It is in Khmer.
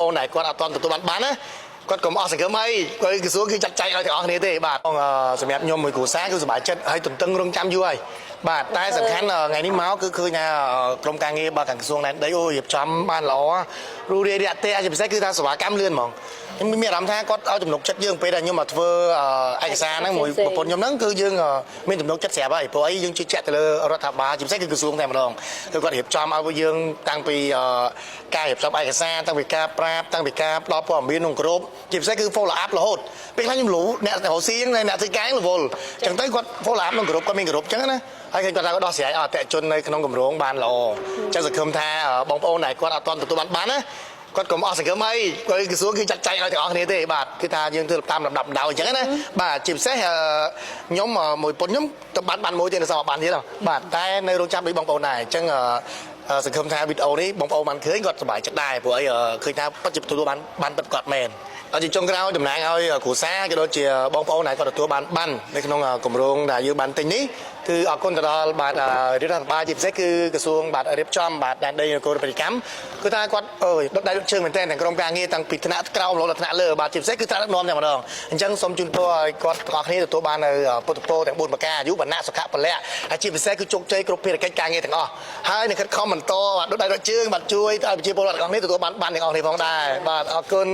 ប្អូនដែលគាត់អត់ទាន់ទទួលបានណាគាត់កុំអស់សង្ឃឹមអីគាត់ក្រសួងគឺចាត់ចែងឲ្យទាំងអស់គ្នាទេបាទសម្រាប់ខ្ញុំមួយគ្រួសារគឺសប្បាយចិត្តហើយទន្ទឹងរង់ចាំយូរហើយបាទតែសំខាន់ថ្ងៃនេះមកគឺឃើញថាក្រុមការងាររបស់ក្រសួងដែនដីអូរៀបចំបានល្អរូបរាយរាក់ទាក់ជាពិសេសគឺថាសេវាកម្មលឿនហ្មងខ្ញុំមានអារម្មណ៍ថាគាត់ឲ្យទំនុកចិត្តយើងពេលដែលខ្ញុំមកធ្វើឯកសារហ្នឹងមួយប្រពន្ធខ្ញុំហ្នឹងគឺយើងមានទំនុកចិត្តស្រាប់ហើយព្រោះអីយើងជឿជាក់ទៅលើរដ្ឋាភិបាលជាពិសេសគឺក្រសួងតែម្ដងគឺគាត់រៀបចំឲ្យយើងតាំងពីការរៀបចំឯកសារតាំងពីការប្រាប់តាំងពីការផ្ដល់ព័ត៌មានក្នុងក្រុមជាពិសេសគឺ follow up រហូតពេលខ្លះខ្ញុំលូអ្នករកស៊ីហ្នឹងអ្នកធ្វើការរវល់អញ្ចឹងទៅគាត់ follow up ក្នុងក្រុមគាត់មានក្រុមអញ្ចឹងណាហើយគាត់ថាគាត់ដោះស្រាយអតិថិជននៅក្នុងគម្រោងបានល្អអញ្ចឹងសង្ឃឹមថាបងប្អូនដែលគាត់អត់ទាន់ទទួលបានណាគាត់កុំអស់សង្ឃឹមអីគាត់ក្រសួងគឺចាត់ចែងឲ្យទាំងអស់គ្នាទេបាទគឺថាយើងធ្វើតាមលំដាប់លំដោយអញ្ចឹងណាបាទជាពិសេសខ្ញុំមួយពុនខ្ញុំទៅបានមួយទៀតនៅសមបានទៀតបាទតែនៅរងចាំដូចបងប្អូនដែរអញ្ចឹងសង្ឃឹមថាវីដេអូនេះបងប្អូនបានឃើញគាត់សប្បាយចិត្តដែរព្រោះអីឃើញថាពិតជាទទួលបានពិតគាត់មែនជាចុងក្រោយតំណាងឲ្យគ្រួសារក៏ដូចជាបងប្អូនដែលគាត់ទទួលបាននៅក្នុងគម្រោងដែលយើងបានទិញនេះគឺអរគុណទៅដល់បាទរដ្ឋាភិបាលជាពិសេសគឺក្រសួងបាទរៀបចំបាទដែនដីនគរពាណិជ្ជកម្មគឺថាគាត់ដុតដៃដុតជើងមែនទែនទាំងក្រុមការងារតាំងពីថ្នាក់ក្រោមរហូតដល់ថ្នាក់លើបាទជាពិសេសគឺថ្នាក់ដឹកនាំតែម្ដងអញ្ចឹងសូមជូនពរឲ្យគាត់ទាំងអស់គ្នាទទួលបាននៅពុទ្ធពរទាំង4ប្រការអាយុវណ្ណៈសុខៈពលៈហើយជាពិសេសគឺជោគជ័យគ្រប់ភារកិច្ចការងារទាំងអស់ហើយនឹងខិតខំបន្តបាទដុតដៃដុតជើងបាទជួយឲ្យប្រជាពលរដ្ឋទាំងអស់គ្នាទទួលបានទាំងអស់គ្នាផងដែរបាទអរគុណ